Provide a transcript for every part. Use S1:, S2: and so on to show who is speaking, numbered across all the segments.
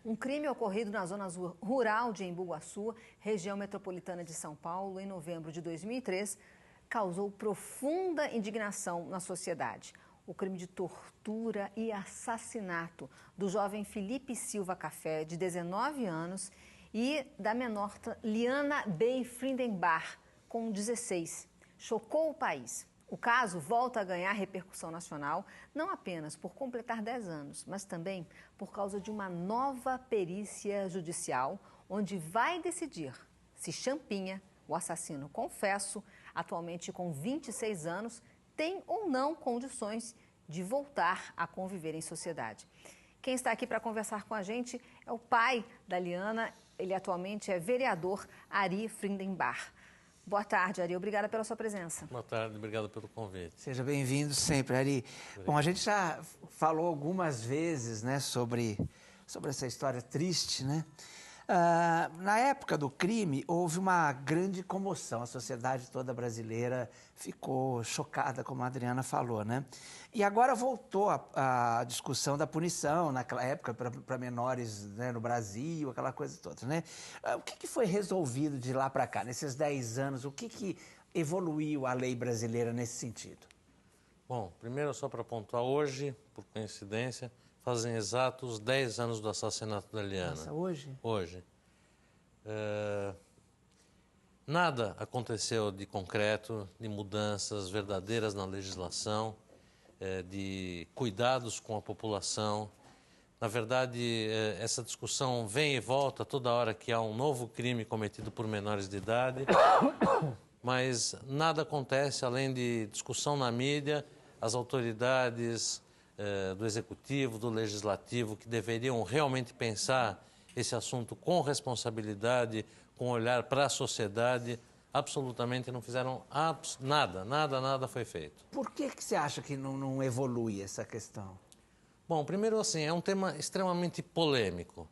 S1: Um crime ocorrido na zona rural de Embu-Guaçu, região metropolitana de São Paulo, em novembro de 2003, causou profunda indignação na sociedade. O crime de tortura e assassinato do jovem Felipe Silva Café, de 19 anos, e da menor Liana Bey Friedenbach, com 16, chocou o país. O caso volta a ganhar repercussão nacional, não apenas por completar 10 anos, mas também por causa de uma nova perícia judicial, onde vai decidir se Champinha, o assassino confesso, atualmente com 26 anos, tem ou não condições de voltar a conviver em sociedade. Quem está aqui para conversar com a gente é o pai da Liana, ele atualmente é vereador Ari Friedenbach. Boa tarde, Ari. Obrigada pela sua presença.
S2: Boa tarde, obrigado pelo convite.
S3: Seja bem-vindo sempre, Ari. Bom, a gente já falou algumas vezes, né, sobre essa história triste, né? Na época do crime, houve uma grande comoção. A sociedade toda brasileira ficou chocada, como a Adriana falou, né? E agora voltou a discussão da punição, naquela época, para menores, né, no Brasil, aquela coisa toda, né? O que foi resolvido de lá para cá, nesses 10 anos? O que evoluiu a lei brasileira nesse sentido?
S2: Bom, primeiro, só para pontuar, hoje, por coincidência, fazem exatos 10 anos do assassinato da Liana.
S3: Nossa, hoje?
S2: Hoje. Nada aconteceu de concreto, de mudanças verdadeiras na legislação, de cuidados com a população. Na verdade, essa discussão vem e volta toda hora que há um novo crime cometido por menores de idade, mas nada acontece além de discussão na mídia. As autoridades do Executivo, do Legislativo, que deveriam realmente pensar esse assunto com responsabilidade, com olhar para a sociedade, absolutamente não fizeram nada foi feito.
S3: Por que você acha que não evolui essa questão?
S2: Bom, primeiro assim, é um tema extremamente polêmico.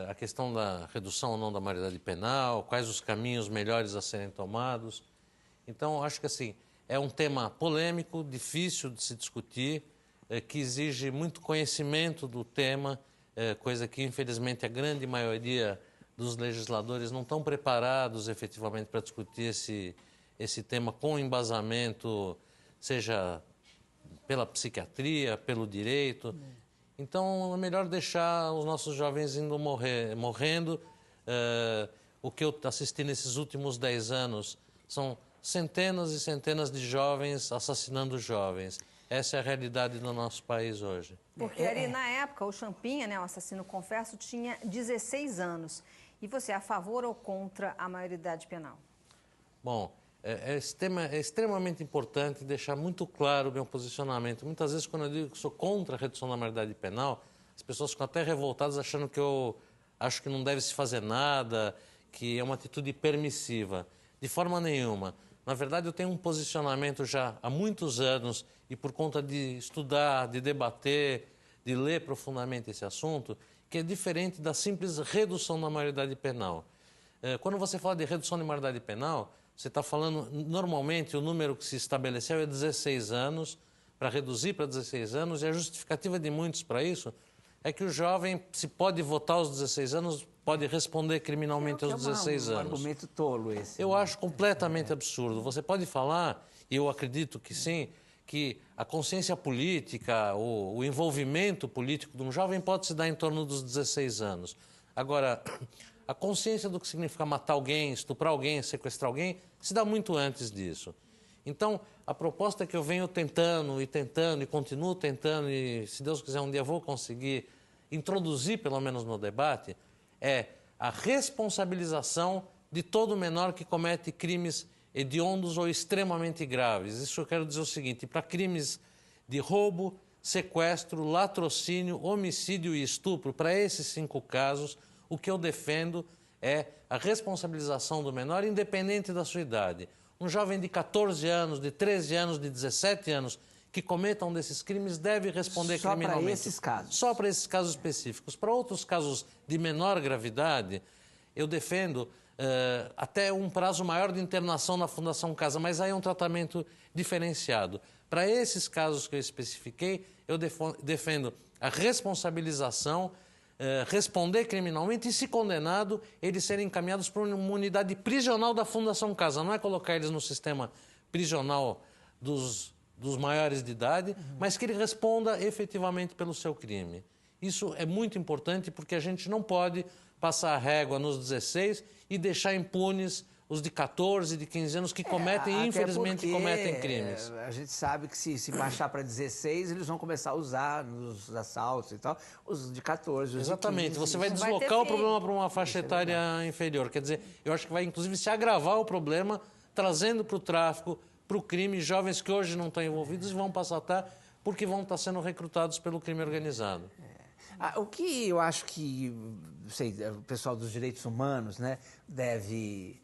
S2: A questão da redução ou não da maioridade penal, quais os caminhos melhores a serem tomados. Então, acho que assim, é um tema polêmico, difícil de se discutir, que exige muito conhecimento do tema, coisa que, infelizmente, a grande maioria dos legisladores não estão preparados efetivamente para discutir esse tema com embasamento, seja pela psiquiatria, pelo direito. Então, é melhor deixar os nossos jovens indo morrendo. O que eu assisti nesses últimos 10 anos são centenas e centenas de jovens assassinando jovens. Essa é a realidade do nosso país hoje.
S1: Porque ali na época, o Champinha, né, o assassino confesso, tinha 16 anos. E você é a favor ou contra a maioridade penal?
S2: Bom, esse tema é extremamente importante deixar muito claro o meu posicionamento. Muitas vezes, quando eu digo que sou contra a redução da maioridade penal, as pessoas ficam até revoltadas achando que eu acho que não deve se fazer nada, que é uma atitude permissiva. De forma nenhuma. Na verdade, eu tenho um posicionamento já há muitos anos e por conta de estudar, de debater, de ler profundamente esse assunto, que é diferente da simples redução da maioridade penal. Quando você fala de redução de maioridade penal, você está falando, normalmente, o número que se estabeleceu é 16 anos, para reduzir para 16 anos, e a justificativa de muitos para isso é que o jovem, se pode votar aos 16 anos, pode responder criminalmente aos 16 anos.
S3: É um argumento tolo esse.
S2: Eu acho completamente absurdo. Você pode falar, e eu acredito que sim, que a consciência política, o envolvimento político de um jovem pode se dar em torno dos 16 anos. Agora, a consciência do que significa matar alguém, estuprar alguém, sequestrar alguém, se dá muito antes disso. Então, a proposta que eu venho tentando e continuo tentando, e se Deus quiser um dia vou conseguir introduzir, pelo menos no debate, é a responsabilização de todo menor que comete crimes hediondos ou extremamente graves. Isso eu quero dizer o seguinte: para crimes de roubo, sequestro, latrocínio, homicídio e estupro, para esses 5 casos, o que eu defendo é a responsabilização do menor, independente da sua idade. Um jovem de 14 anos, de 13 anos, de 17 anos, que cometa um desses crimes deve responder criminalmente.
S3: Só para esses casos?
S2: Só para esses casos específicos. Para outros casos de menor gravidade, eu defendo até um prazo maior de internação na Fundação Casa, mas aí é um tratamento diferenciado. Para esses casos que eu especifiquei, eu defendo a responsabilização responder criminalmente e, se condenado, eles serem encaminhados para uma unidade prisional da Fundação Casa. Não é colocar eles no sistema prisional dos maiores de idade, mas que ele responda efetivamente pelo seu crime. Isso é muito importante porque a gente não pode passar a régua nos 16 e deixar impunes os de 14, de 15 anos que cometem, infelizmente, cometem crimes.
S3: A gente sabe que se baixar para 16, eles vão começar a usar nos assaltos e tal, os de 14, os
S2: Exatamente,
S3: de 15.
S2: você vai deslocar o problema para uma faixa etária inferior. Quer dizer, eu acho que vai, inclusive, se agravar o problema, trazendo para o tráfico, para o crime, jovens que hoje não estão envolvidos e vão passar a estar porque vão estar sendo recrutados pelo crime organizado.
S3: O que eu acho que o pessoal dos direitos humanos, né, deve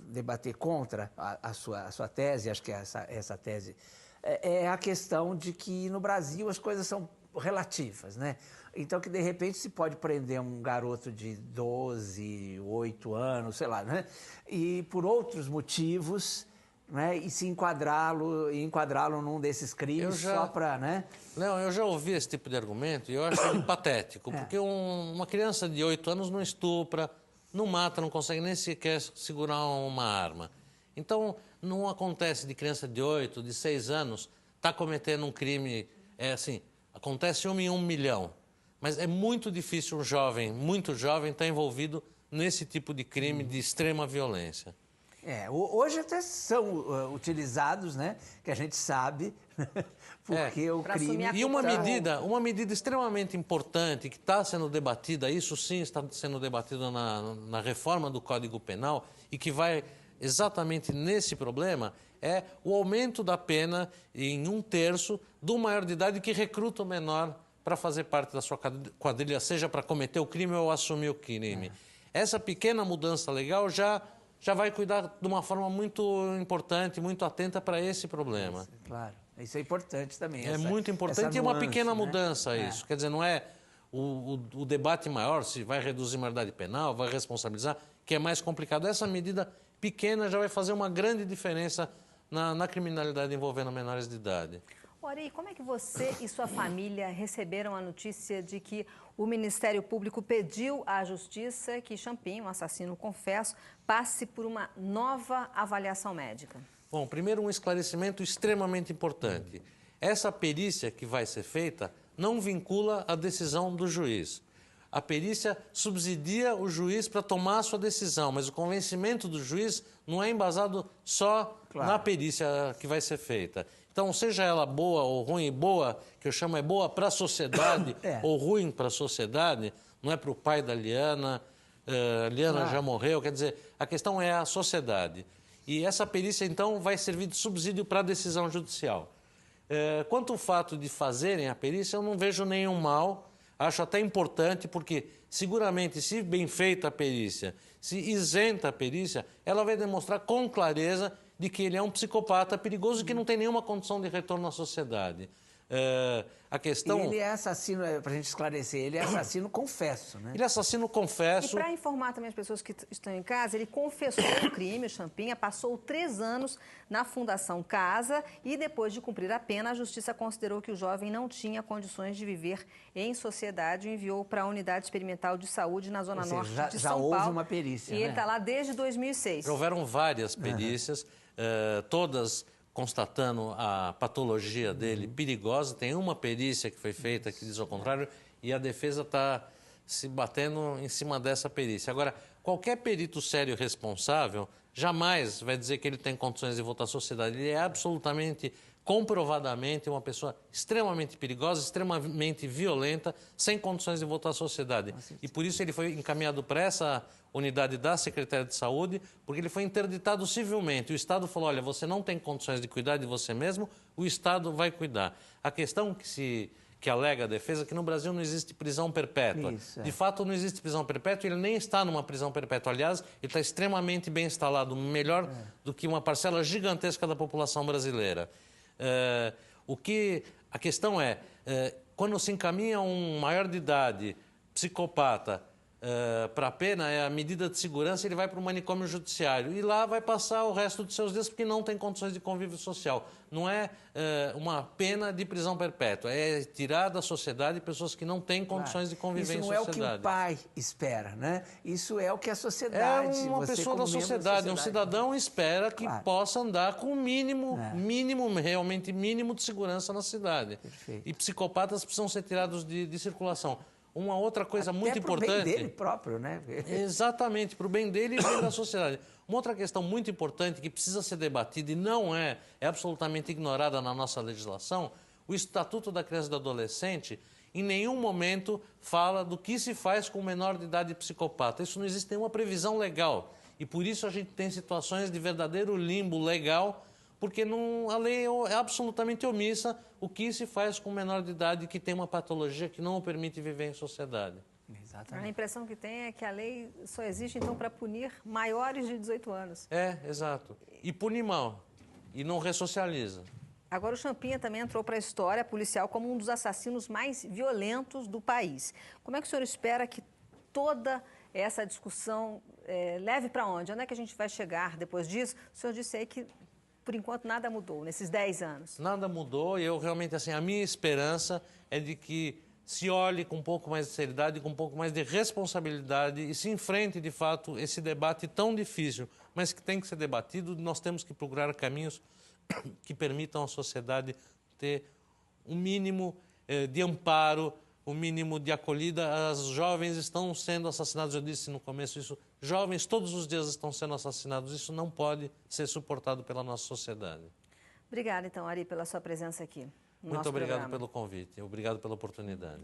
S3: debater contra a sua tese, acho que essa tese, é a questão de que no Brasil as coisas são relativas, né? Então que de repente se pode prender um garoto de 12, 8 anos, sei lá, né? E por outros motivos, né? E se enquadrá-lo num desses crimes só para, né?
S2: Não, eu já ouvi esse tipo de argumento e eu acho ele patético, porque uma criança de 8 anos não estupra, não mata, não consegue nem sequer segurar uma arma. Então, não acontece de criança de 8, de 6 anos estar cometendo um crime, acontece 1 em 1 milhão. Mas é muito difícil um jovem, muito jovem, estar envolvido nesse tipo de crime de extrema violência.
S3: Hoje até são utilizados, né, que a gente sabe, porque o crime...
S2: E uma medida extremamente importante que está sendo debatida, isso sim está sendo debatido na reforma do Código Penal e que vai exatamente nesse problema, é o aumento da pena em 1/3 do maior de idade que recruta o menor para fazer parte da sua quadrilha, seja para cometer o crime ou assumir o crime. Essa pequena mudança legal já vai cuidar de uma forma muito importante, muito atenta para esse problema.
S3: Claro, isso é importante também.
S2: É muito importante e é uma pequena mudança isso. Quer dizer, não é o debate maior, se vai reduzir a maioridade penal, vai responsabilizar, que é mais complicado. Essa medida pequena já vai fazer uma grande diferença na criminalidade envolvendo menores de idade.
S1: Ori, como é que você e sua família receberam a notícia de que o Ministério Público pediu à Justiça que Champim, um assassino confesso, passe por uma nova avaliação médica?
S2: Bom, primeiro um esclarecimento extremamente importante. Essa perícia que vai ser feita não vincula a decisão do juiz. A perícia subsidia o juiz para tomar a sua decisão, mas o convencimento do juiz não é embasado só na perícia que vai ser feita. Então, seja ela boa ou ruim, boa, que eu chamo é boa para a sociedade, ou ruim para a sociedade, não é para o pai da Liana, Liana já morreu, quer dizer, a questão é a sociedade. E essa perícia, então, vai servir de subsídio para a decisão judicial. Quanto ao fato de fazerem a perícia, eu não vejo nenhum mal, acho até importante, porque seguramente, se bem feita a perícia, se isenta a perícia, ela vai demonstrar com clareza de que ele é um psicopata perigoso e que não tem nenhuma condição de retorno à sociedade. A questão...
S3: Ele é assassino, para a gente esclarecer, ele é assassino confesso, né?
S2: Ele é assassino confesso.
S1: E para informar também as pessoas que estão em casa, ele confessou o crime, o Champinha, passou 3 anos na Fundação Casa e depois de cumprir a pena, a Justiça considerou que o jovem não tinha condições de viver em sociedade e enviou para a Unidade Experimental de Saúde na Zona Norte de São Paulo.
S3: Já houve uma perícia,
S1: e
S3: né?
S1: ele está lá desde 2006.
S2: Houveram várias perícias, todas constatando a patologia dele perigosa. Tem uma perícia que foi feita que diz ao contrário e a defesa está se batendo em cima dessa perícia. Agora, qualquer perito sério e responsável jamais vai dizer que ele tem condições de voltar à sociedade. Ele é absolutamente, comprovadamente, uma pessoa extremamente perigosa, extremamente violenta, sem condições de voltar à sociedade. E por isso ele foi encaminhado para essa unidade da Secretaria de Saúde, porque ele foi interditado civilmente. O Estado falou, olha, você não tem condições de cuidar de você mesmo, o Estado vai cuidar. A questão que alega a defesa é que no Brasil não existe prisão perpétua. De fato, não existe prisão perpétua, ele nem está numa prisão perpétua. Aliás, ele está extremamente bem instalado, melhor do que uma parcela gigantesca da população brasileira. A questão é, quando se encaminha um maior de idade, psicopata, para a pena é a medida de segurança, ele vai para o manicômio judiciário e lá vai passar o resto dos seus dias porque não tem condições de convívio social. Não é uma pena de prisão perpétua, é tirar da sociedade pessoas que não têm condições de conviver em sociedade.
S3: Isso não é o que o pai espera, né? Isso é o que a sociedade...
S2: É uma pessoa da sociedade, um cidadão espera que possa andar com o mínimo, realmente mínimo de segurança na cidade.
S3: Perfeito.
S2: E psicopatas precisam ser tirados de circulação. Uma outra coisa muito importante...
S3: Até para o bem dele próprio, né?
S2: Exatamente, para o bem dele e bem da sociedade. Uma outra questão muito importante que precisa ser debatida e não é absolutamente ignorada na nossa legislação, o Estatuto da Criança e do Adolescente em nenhum momento fala do que se faz com o menor de idade psicopata. Isso não existe nenhuma previsão legal. E por isso a gente tem situações de verdadeiro limbo legal, porque a lei é absolutamente omissa o que se faz com o menor de idade que tem uma patologia que não o permite viver em sociedade.
S3: Exatamente.
S1: A impressão que tem é que a lei só existe, então, para punir maiores de 18 anos.
S2: Exato. E pune mal. E não ressocializa.
S1: Agora, o Champinha também entrou para a história policial como um dos assassinos mais violentos do país. Como é que o senhor espera que toda essa discussão leve para onde? Onde é que a gente vai chegar depois disso? O senhor disse aí que, por enquanto, nada mudou nesses 10 anos.
S2: Nada mudou e eu realmente, assim, a minha esperança é de que se olhe com um pouco mais de seriedade, com um pouco mais de responsabilidade e se enfrente, de fato, esse debate tão difícil, mas que tem que ser debatido. Nós temos que procurar caminhos que permitam à sociedade ter um mínimo de amparo, um mínimo de acolhida. As jovens estão sendo assassinadas, eu disse no começo isso, jovens todos os dias estão sendo assassinados, isso não pode ser suportado pela nossa sociedade.
S1: Obrigada, então, Ari, pela sua presença aqui.
S2: Muito obrigado pelo convite, obrigado pela oportunidade.